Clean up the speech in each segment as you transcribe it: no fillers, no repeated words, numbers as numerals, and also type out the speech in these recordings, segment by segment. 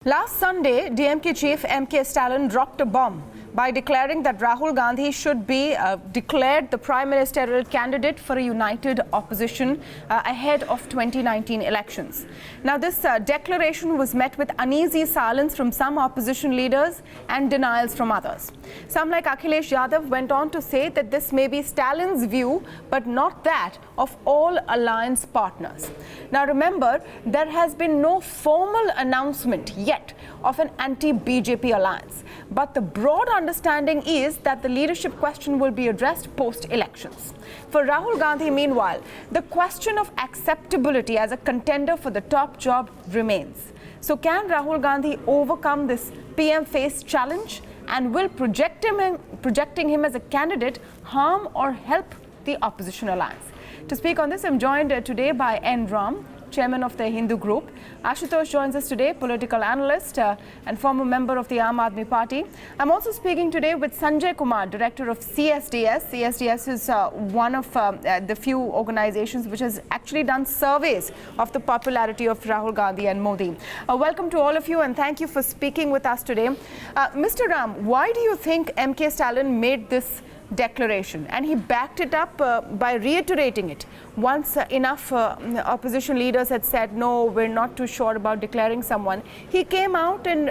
Last Sunday, DMK chief M.K. Stalin dropped a bomb by declaring that Rahul Gandhi should be declared the prime ministerial candidate for a united opposition ahead of 2019 elections. Now, this declaration was met with uneasy silence from some opposition leaders and denials from others. Some, like Akhilesh Yadav, went on to say that this may be Stalin's view, but not that of all alliance partners. Now, remember, there has been no formal announcement yet of an anti-BJP alliance, but the broad understanding is that the leadership question will be addressed post-elections. For Rahul Gandhi, meanwhile, the question of acceptability as a contender for the top job remains. So can Rahul Gandhi overcome this PM-faced challenge, and will projecting him as a candidate harm or help the opposition alliance? To speak on this, I'm joined today by N. Ram, chairman of the Hindu Group. Ashutosh joins us today, political analyst and former member of the Aam Aadmi Party. I'm also speaking today with Sanjay Kumar, director of CSDS. CSDS is one of the few organizations which has actually done surveys of the popularity of Rahul Gandhi and Modi. Welcome to all of you, and thank you for speaking with us today. Mr. Ram, why do you think M.K. Stalin made this declaration, and he backed it up by reiterating it once enough opposition leaders had said no, we're not too sure about declaring someone? He came out and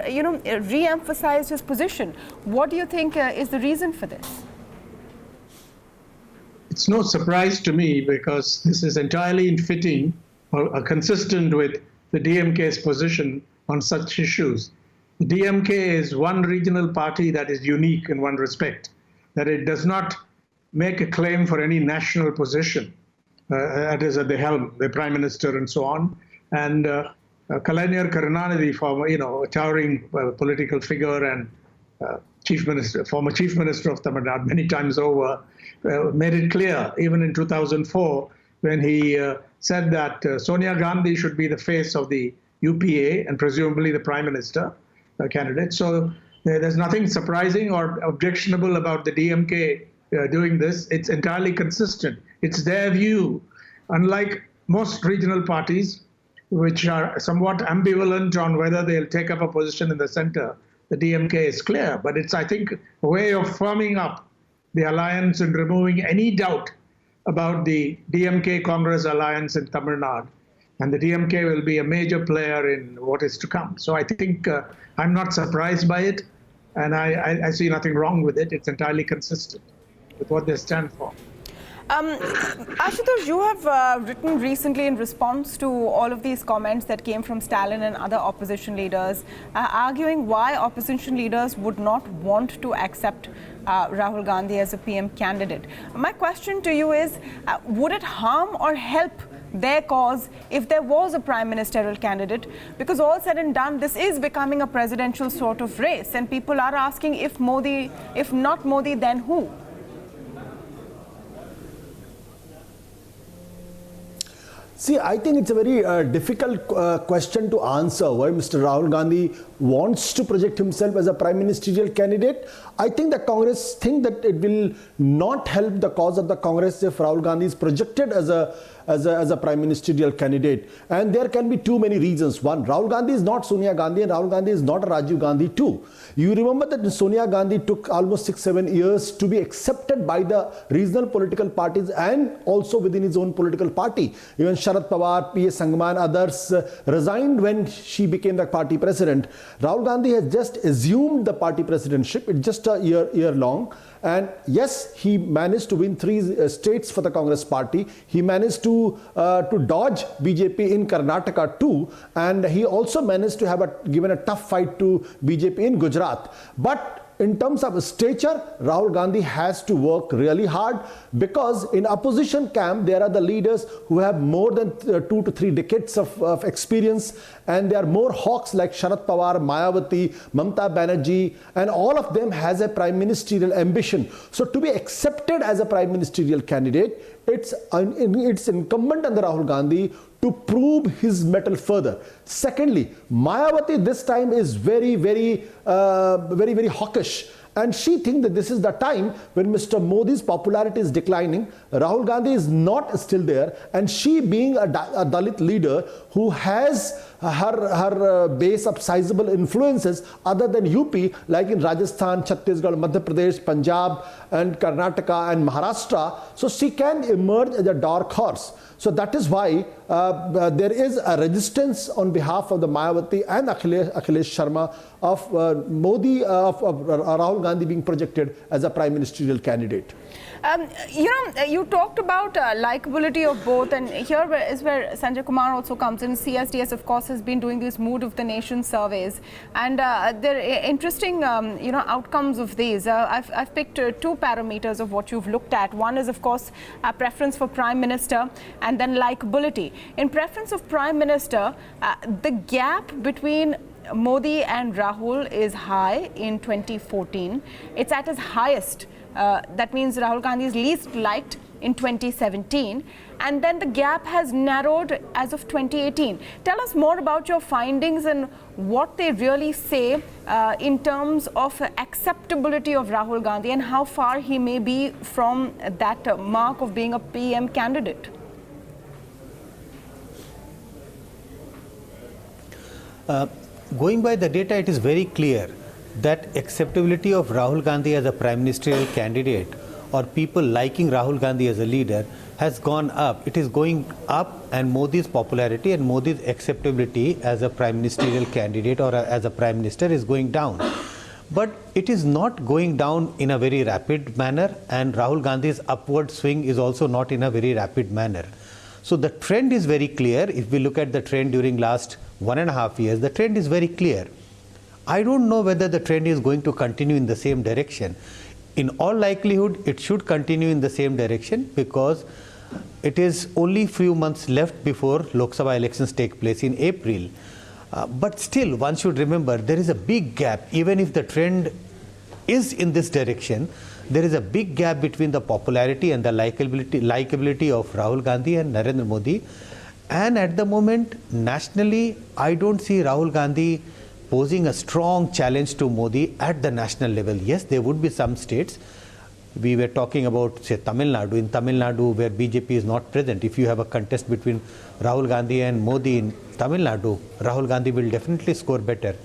re-emphasized his position. What do you think is the reason for this? It's no surprise to me, because this is entirely fitting or consistent with the DMK's position on such issues. The DMK is one regional party that is unique in one respect, that it does not make a claim for any national position. That is at the helm, the prime minister and so on. And Kalaignar Karunanidhi, former, towering political figure and former chief minister of Tamil Nadu, many times over, made it clear, even in 2004, when he said that Sonia Gandhi should be the face of the UPA and presumably the prime minister candidate. So there's nothing surprising or objectionable about the DMK doing this. It's entirely consistent. It's their view. Unlike most regional parties, which are somewhat ambivalent on whether they'll take up a position in the center, the DMK is clear. But it's, I think, a way of firming up the alliance and removing any doubt about the DMK-Congress alliance in Tamil Nadu. And the DMK will be a major player in what is to come. So I think I'm not surprised by it, and I see nothing wrong with it. It's entirely consistent with what they stand for. Ashutosh, you have written recently in response to all of these comments that came from Stalin and other opposition leaders, arguing why opposition leaders would not want to accept Rahul Gandhi as a PM candidate. My question to you is, would it harm or help their cause if there was a prime ministerial candidate? Because all said and done, this is becoming a presidential sort of race, and people are asking, if not Modi, then who? See, I think it's a very difficult question to answer, why Mr. Rahul Gandhi wants to project himself as a prime ministerial candidate. I think the Congress think that it will not help the cause of the Congress if Rahul Gandhi is projected as a prime ministerial candidate. And there can be too many reasons. One, Rahul Gandhi is not Sonia Gandhi, and Rahul Gandhi is not Rajiv Gandhi too. You remember that Sonia Gandhi took almost 6-7 years to be accepted by the regional political parties and also within his own political party. Even Sharad Pawar, P.S. Sangman, others resigned when she became the party president. Rahul Gandhi has just assumed the party presidentship. It's just a year long. And yes, he managed to win 3 states for the Congress party. He managed to dodge BJP in Karnataka too. And he also managed to have given a tough fight to BJP in Gujarat. But in terms of stature, Rahul Gandhi has to work really hard, because in opposition camp, there are the leaders who have more than 2 to 3 decades of experience, and there are more hawks like Sharad Pawar, Mayawati, Mamata Banerjee, and all of them has a prime ministerial ambition. So to be accepted as a prime ministerial candidate, it's incumbent on the Rahul Gandhi to prove his mettle further. Secondly, Mayawati this time is very hawkish. And she thinks that this is the time when Mr. Modi's popularity is declining. Rahul Gandhi is not still there. And she, being a Dalit leader who has her base of sizable influences other than UP, like in Rajasthan, Chhattisgarh, Madhya Pradesh, Punjab, and Karnataka and Maharashtra. So she can emerge as a dark horse. So that is why there is a resistance on behalf of the Mayawati and Akhilesh Sharma of Modi, of Rahul Gandhi being projected as a prime ministerial candidate. You talked about likability of both, and here is where Sanjay Kumar also comes in. CSDS, of course, has been doing these Mood of the Nation surveys, and there are interesting, outcomes of these. I've picked two parameters of what you've looked at. One is, of course, a preference for Prime Minister, and then likability. In preference of Prime Minister, the gap between Modi and Rahul is high in 2014. It's at its highest. That means Rahul Gandhi is least liked in 2017, and then the gap has narrowed as of 2018. Tell us more about your findings and what they really say in terms of acceptability of Rahul Gandhi and how far he may be from that mark of being a PM candidate. Going by the data, it is very clear that acceptability of Rahul Gandhi as a prime ministerial candidate, or people liking Rahul Gandhi as a leader, has gone up. It is going up, and Modi's popularity and Modi's acceptability as a prime ministerial candidate or as a prime minister is going down. But it is not going down in a very rapid manner, and Rahul Gandhi's upward swing is also not in a very rapid manner. So the trend is very clear. If we look at the trend during last 1.5 years, the trend is very clear. I don't know whether the trend is going to continue in the same direction. In all likelihood, it should continue in the same direction because it is only few months left before Lok Sabha elections take place in April. But still, one should remember there is a big gap. Even if the trend is in this direction, there is a big gap between the popularity and the likability of Rahul Gandhi and Narendra Modi. And at the moment, nationally, I don't see Rahul Gandhi posing a strong challenge to Modi at the national level. Yes, there would be some states. We were talking about, say, Tamil Nadu. In Tamil Nadu, where BJP is not present, if you have a contest between Rahul Gandhi and Modi in Tamil Nadu, Rahul Gandhi will definitely score better.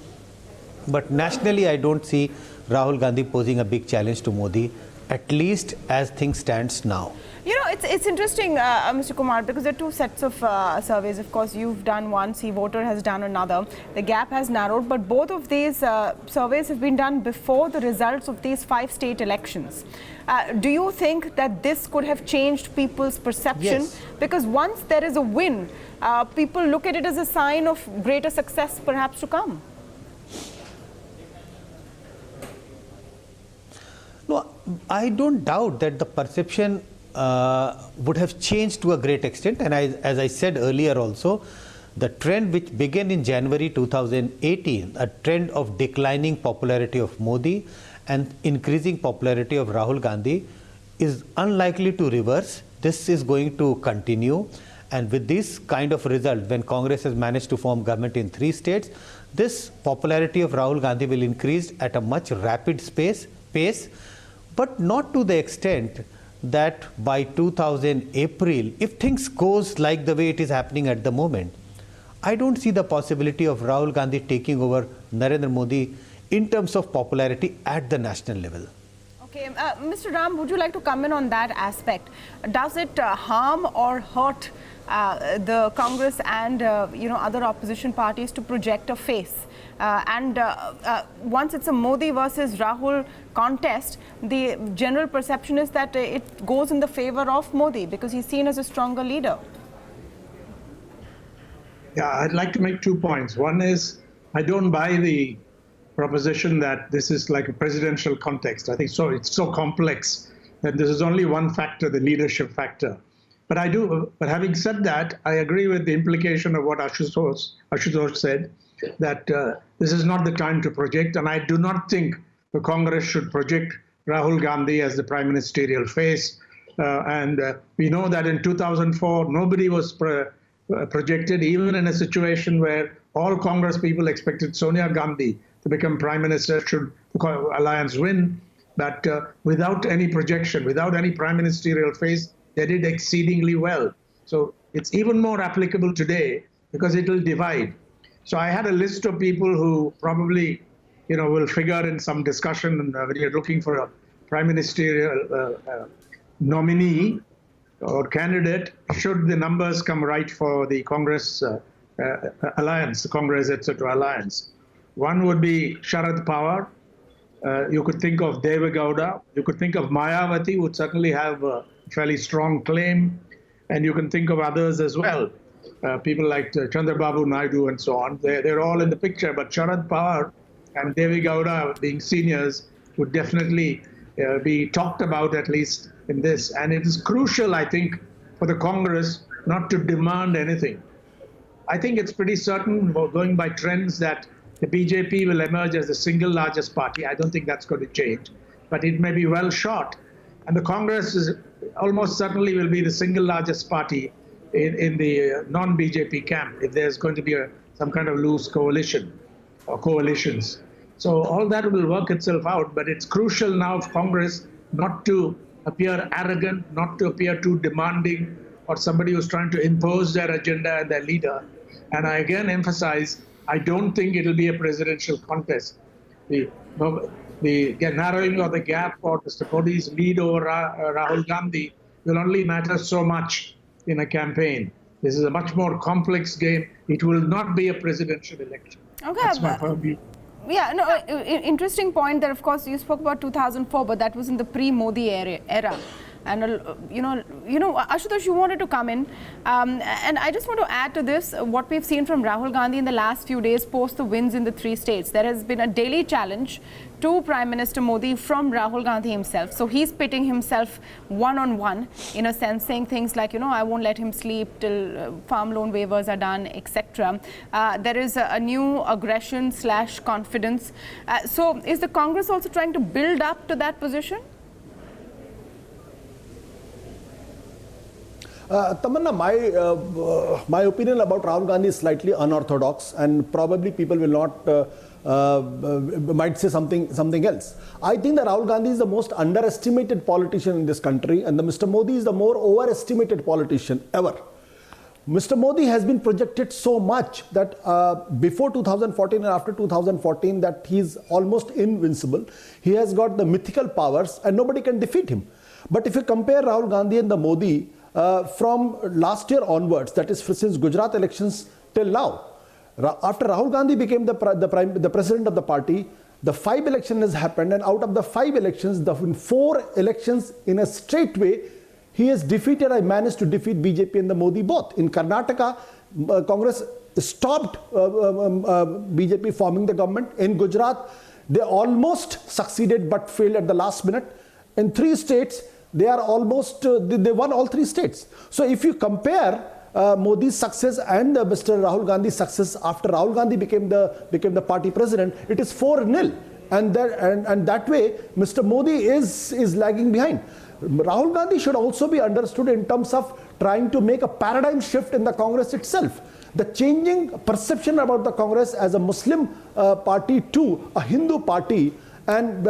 But nationally, I don't see Rahul Gandhi posing a big challenge to Modi, at least as things stands now. It's interesting, Mr. Kumar, because there are two sets of surveys. Of course, you've done one, C-Voter has done another. The gap has narrowed, but both of these surveys have been done before the results of these 5 state elections. Do you think that this could have changed people's perception? Yes. Because once there is a win, people look at it as a sign of greater success perhaps to come. No, I don't doubt that the perception would have changed to a great extent, and as I said earlier also, the trend which began in January 2018, a trend of declining popularity of Modi and increasing popularity of Rahul Gandhi, is unlikely to reverse. This is going to continue, and with this kind of result, when Congress has managed to form government in 3 states, this popularity of Rahul Gandhi will increase at a much rapid pace, but not to the extent that by 2000 April, if things goes like the way it is happening at the moment, I don't see the possibility of Rahul Gandhi taking over Narendra Modi in terms of popularity at the national level. Okay, Mr. Ram, would you like to comment on that aspect? Does it harm or hurt the Congress and other opposition parties to project a face? Once it's a Modi versus Rahul contest, the general perception is that it goes in the favor of Modi because he's seen as a stronger leader. Yeah, I'd like to make 2 points. One is, I don't buy the proposition that this is like a presidential context. I think so. It's so complex that this is only one factor, the leadership factor. But having said that, I agree with the implication of what Ashutosh said, that this is not the time to project, and I do not think the Congress should project Rahul Gandhi as the prime ministerial face. We know that in 2004, nobody was projected, even in a situation where all Congress people expected Sonia Gandhi to become prime minister should the alliance win. But without any projection, without any prime ministerial face, they did exceedingly well. So it's even more applicable today because it will divide. So I had a list of people who probably, will figure in some discussion when you're looking for a prime ministerial nominee or candidate, should the numbers come right for the Congress alliance, the Congress, etc. alliance. One would be Sharad Pawar. You could think of Deve Gowda. You could think of Mayawati, would certainly have a fairly strong claim. And you can think of others as well. People like Chandrababu Naidu and so on. They're all in the picture. But Sharad Pawar and Deve Gowda, being seniors, would definitely be talked about, at least in this. And it is crucial, I think, for the Congress not to demand anything. I think it's pretty certain, going by trends, that the BJP will emerge as the single largest party. I don't think that's going to change, but it may be well short. And the Congress is almost certainly will be the single largest party in the non-BJP camp if there's going to be some kind of loose coalition or coalitions. So all that will work itself out, but it's crucial now for Congress not to appear arrogant, not to appear too demanding, or somebody who's trying to impose their agenda and their leader. And I again emphasize, I don't think it'll be a presidential contest. The narrowing of the gap for Mr. Modi's lead over Rahul Gandhi will only matter so much in a campaign. This is a much more complex game. It will not be a presidential election. Okay. That's my point of view. Yeah, no, interesting point that, of course, you spoke about 2004, but that was in the pre-Modi era. And, Ashutosh, you wanted to come in. And I just want to add to this what we've seen from Rahul Gandhi in the last few days post the wins in the 3 states. There has been a daily challenge to Prime Minister Modi from Rahul Gandhi himself. So he's pitting himself one-on-one, in a sense, saying things like, I won't let him sleep till farm loan waivers are done, etc. There is a new aggression/confidence. So is the Congress also trying to build up to that position? Tamanna, my opinion about Rahul Gandhi is slightly unorthodox, and probably people will not might say something else. I think that Rahul Gandhi is the most underestimated politician in this country, and Mr. Modi is the more overestimated politician ever. Mr. Modi has been projected so much that before 2014 and after 2014 that he's almost invincible. He has got the mythical powers and nobody can defeat him. But if you compare Rahul Gandhi and the Modi from last year onwards, that is since Gujarat elections till now, after Rahul Gandhi became the president of the party, the 5 elections has happened, and out of the 5 elections, in 4 elections in a straight way, he has defeated, I managed to defeat BJP and the Modi both. In Karnataka, Congress stopped BJP forming the government. In Gujarat, they almost succeeded but failed at the last minute. In 3 states, they are almost, they won all 3 states. So if you compare Modi's success and Mr. Rahul Gandhi's success after Rahul Gandhi became the party president, it is 4-0. And that way, Mr. Modi is lagging behind. Rahul Gandhi should also be understood in terms of trying to make a paradigm shift in the Congress itself. The changing perception about the Congress as a Muslim party to a Hindu party and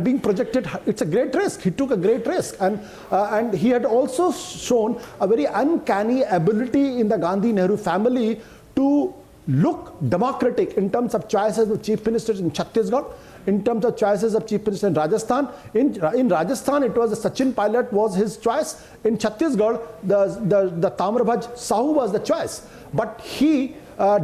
being projected, it's a great risk. He took a great risk, and he had also shown a very uncanny ability in the Gandhi-Nehru family to look democratic in terms of choices of chief ministers in Chhattisgarh, in terms of choices of chief minister in Rajasthan. In Rajasthan, it was Sachin Pilot was his choice. In Chhattisgarh, the Tamarabhaj Sahu was the choice. But he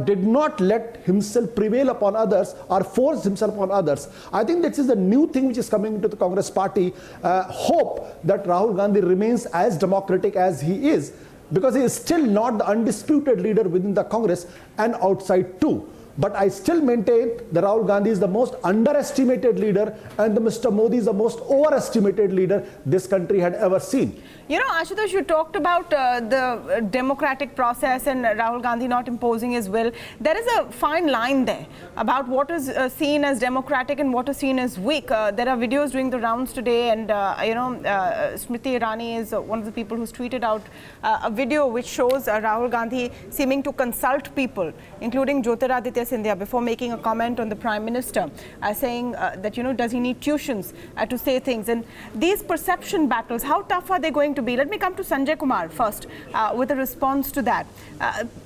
did not let himself prevail upon others or force himself upon others. I think this is the new thing which is coming into the Congress party. Hope that Rahul Gandhi remains as democratic as he is, because he is still not the undisputed leader within the Congress and outside too. But I still maintain that Rahul Gandhi is the most underestimated leader and Mr. Modi is the most overestimated leader this country had ever seen. You know, Ashutosh, you talked about the democratic process and Rahul Gandhi not imposing his will. There is a fine line there about what is seen as democratic and what is seen as weak. There are videos doing the rounds today, and Smriti Irani is one of the people who's tweeted out a video which shows Rahul Gandhi seeming to consult people, including Jyotiraditya Scindia, before making a comment on the Prime Minister, saying that, does he need tuitions to say things? And these perception battles, how tough are they going to be? Let me come to Sanjay Kumar first with a response to that.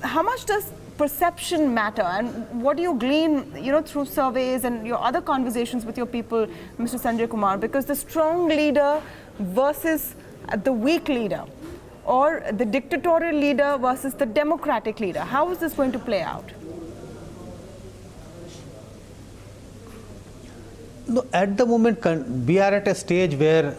How much does perception matter? And what do you glean, through surveys and your other conversations with your people, Mr. Sanjay Kumar? Because the strong leader versus the weak leader, or the dictatorial leader versus the democratic leader, how is this going to play out? No, at the moment, we are at a stage where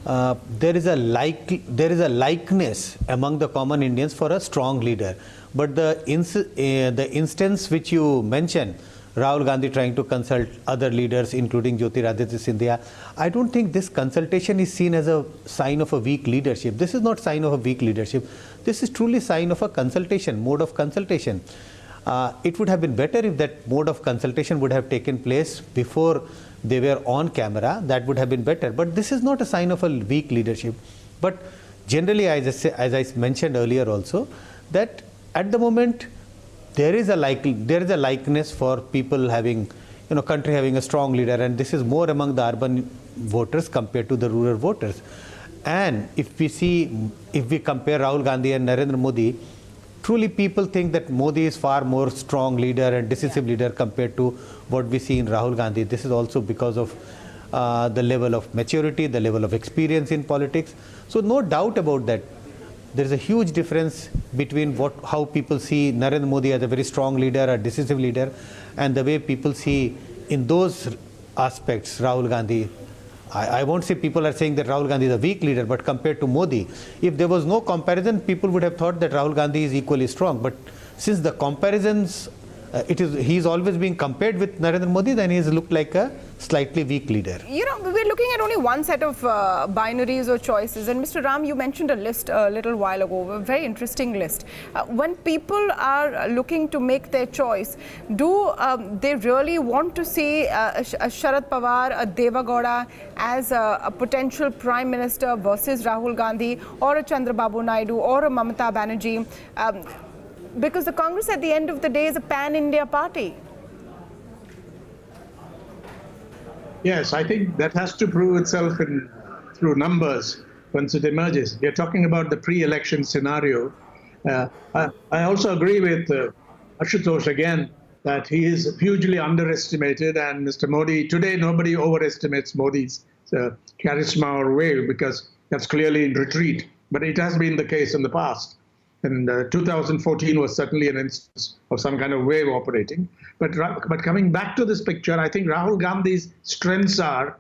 there is a likeness among the common Indians for a strong leader. But the instance which you mentioned, Rahul Gandhi trying to consult other leaders, including Jyotiraditya Scindia, I don't think this consultation is seen as a sign of a weak leadership. This is not sign of a weak leadership. This is truly sign of a consultation, mode of consultation. It would have been better if that mode of consultation would have taken place before they were on camera. That would have been better. But this is not a sign of a weak leadership. But generally, as I mentioned earlier also, that at the moment there is a likeness for people having, country having a strong leader, and this is more among the urban voters compared to the rural voters. And if we compare Rahul Gandhi and Narendra Modi, truly people think that Modi is far more strong leader and decisive leader compared to what we see in Rahul Gandhi. This is also because of the level of maturity, the level of experience in politics. So no doubt about that. There is a huge difference between how people see Narendra Modi as a very strong leader, a decisive leader, and the way people see in those aspects Rahul Gandhi. I won't say people are saying that Rahul Gandhi is a weak leader, but compared to Modi, if there was no comparison, people would have thought that Rahul Gandhi is equally strong. But since the comparisons, he's always being compared with Narendra Modi, then he's looked like a slightly weak leader. We're looking at only one set of binaries or choices. And Mr. Ram, you mentioned a list a little while ago, a very interesting list. When people are looking to make their choice, do they really want to see a Sharad Pawar, a Deva Gowda as a potential Prime Minister versus Rahul Gandhi, or a Chandrababu Naidu, or a Mamata Banerjee? Because the Congress at the end of the day is a pan-India party. Yes, I think that has to prove itself through numbers once it emerges. We are talking about the pre-election scenario. I also agree with Ashutosh again that he is hugely underestimated, and Mr. Modi, today nobody overestimates Modi's charisma or wave, because that's clearly in retreat. But it has been the case in the past. And 2014 was certainly an instance of some kind of wave operating. But coming back to this picture, I think Rahul Gandhi's strengths are,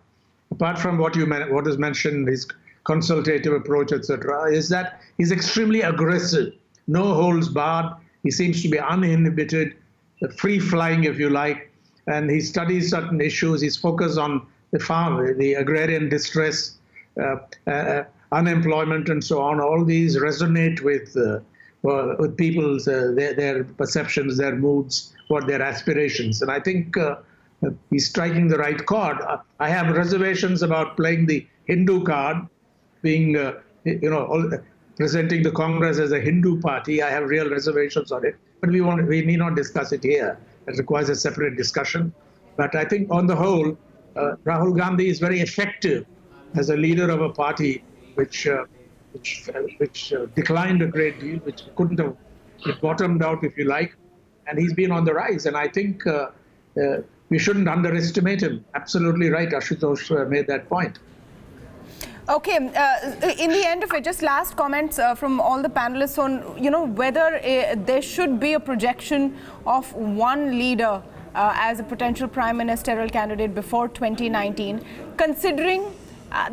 apart from what is mentioned, his consultative approach, etc., is that he's extremely aggressive, no holds barred. He seems to be uninhibited, free flying, if you like, and he studies certain issues. He's focused on the farm, the agrarian distress, unemployment, and so on. All these resonate with people's their perceptions, their moods, their aspirations, and I think he's striking the right chord. I have reservations about playing the Hindu card, being presenting the Congress as a Hindu party. I have real reservations on it, but we need not discuss it here. It requires a separate discussion. But I think on the whole, Rahul Gandhi is very effective as a leader of a party which declined a great deal, which couldn't have, it bottomed out, if you like, and he's been on the rise. And I think we shouldn't underestimate him. Absolutely right, Ashutosh made that point. Okay, in the end of it, just last comments from all the panelists on, whether there should be a projection of one leader as a potential prime ministerial candidate before 2019, considering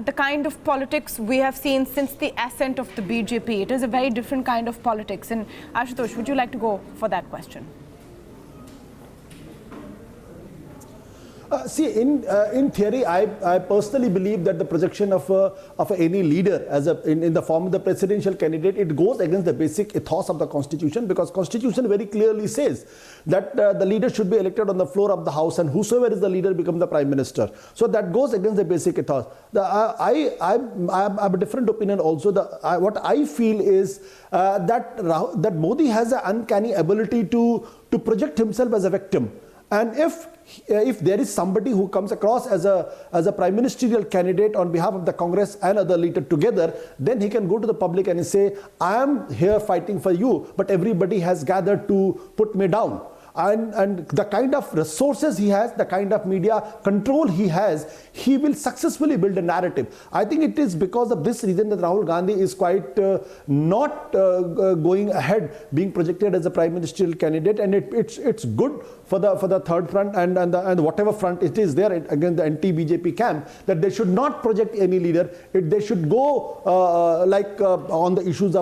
the kind of politics we have seen since the ascent of the BJP. It is a very different kind of politics. And Ashutosh, would you like to go for that question? See, in theory, I personally believe that the projection of any leader as in the form of the presidential candidate, it goes against the basic ethos of the Constitution, because Constitution very clearly says that the leader should be elected on the floor of the House, and whosoever is the leader become the Prime Minister. So that goes against the basic ethos. I have a different opinion also. What I feel is that Modi has an uncanny ability to project himself as a victim. And if there is somebody who comes across as a prime ministerial candidate on behalf of the Congress and other leaders together, then he can go to the public and say, I am here fighting for you, but everybody has gathered to put me down. And the kind of resources he has, the kind of media control he has, he will successfully build a narrative. I think it is because of this reason that Rahul Gandhi is quite not going ahead, being projected as a prime ministerial candidate, and it's good for the third front and whatever front it is there against the anti-BJP camp, that they should not project any leader. They should go on the issues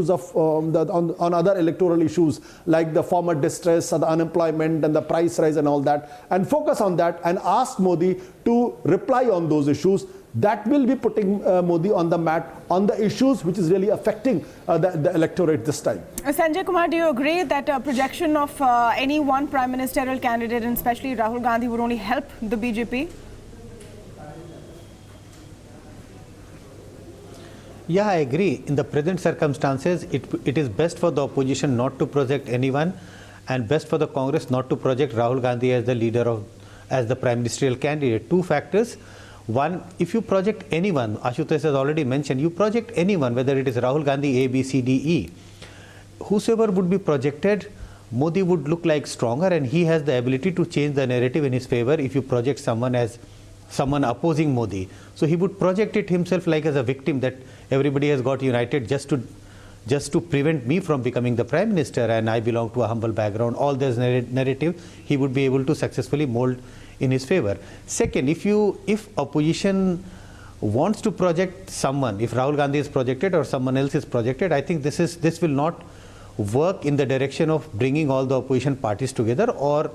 of on other electoral issues like the farmer distress, the unemployment and the price rise and all that, and focus on that and ask Modi to reply on those issues. That will be putting Modi on the mat on the issues which is really affecting the electorate this time. Sanjay Kumar, do you agree that a projection of any one prime ministerial candidate, and especially Rahul Gandhi, would only help the BJP? Yeah, I agree. In the present circumstances, it is best for the opposition not to project anyone, and best for the Congress not to project Rahul Gandhi as the leader as the prime ministerial candidate. Two factors. One, if you project anyone, Ashutosh has already mentioned, you project anyone, whether it is Rahul Gandhi, A, B, C, D, E, whosoever would be projected, Modi would look like stronger, and he has the ability to change the narrative in his favor if you project someone as someone opposing Modi. So he would project it himself like as a victim, that everybody has got united just to prevent me from becoming the prime minister, and I belong to a humble background. All this narrative he would be able to successfully mold in his favor. Second, if opposition wants to project someone, if Rahul Gandhi is projected or someone else is projected, I think this will not work in the direction of bringing all the opposition parties together or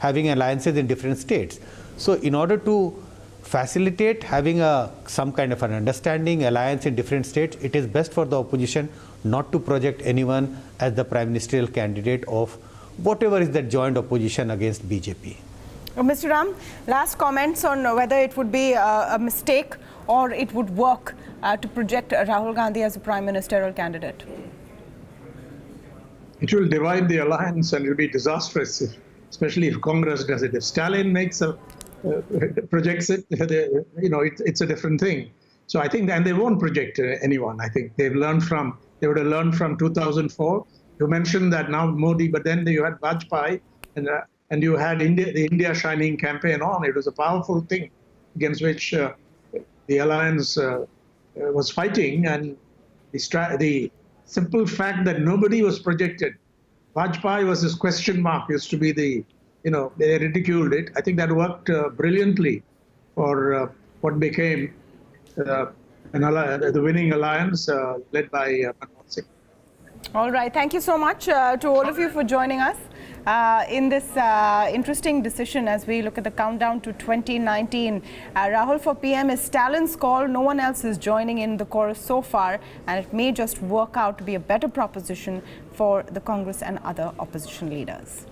having alliances in different states. So in order to facilitate having some kind of an understanding, alliance in different states, it is best for the opposition not to project anyone as the prime ministerial candidate of whatever is that joint opposition against BJP. Mr. Ram, last comments on whether it would be a mistake or it would work to project Rahul Gandhi as a prime ministerial candidate. It will divide the alliance and it will be disastrous, especially if Congress does it. If Stalin projects it, it's a different thing. So I think, and they won't project anyone. I think they would have learned from 2004. You mentioned that now Modi, but then you had Vajpayee and you had the India Shining campaign on. It was a powerful thing against which the alliance was fighting, and the simple fact that nobody was projected. Vajpayee was this question mark, used to be they ridiculed it. I think that worked brilliantly for what became the winning alliance led by Manmohan Singh. All right. Thank you so much to all of you for joining us in this interesting decision as we look at the countdown to 2019. Rahul for PM is Stalin's call. No one else is joining in the chorus so far, and it may just work out to be a better proposition for the Congress and other opposition leaders.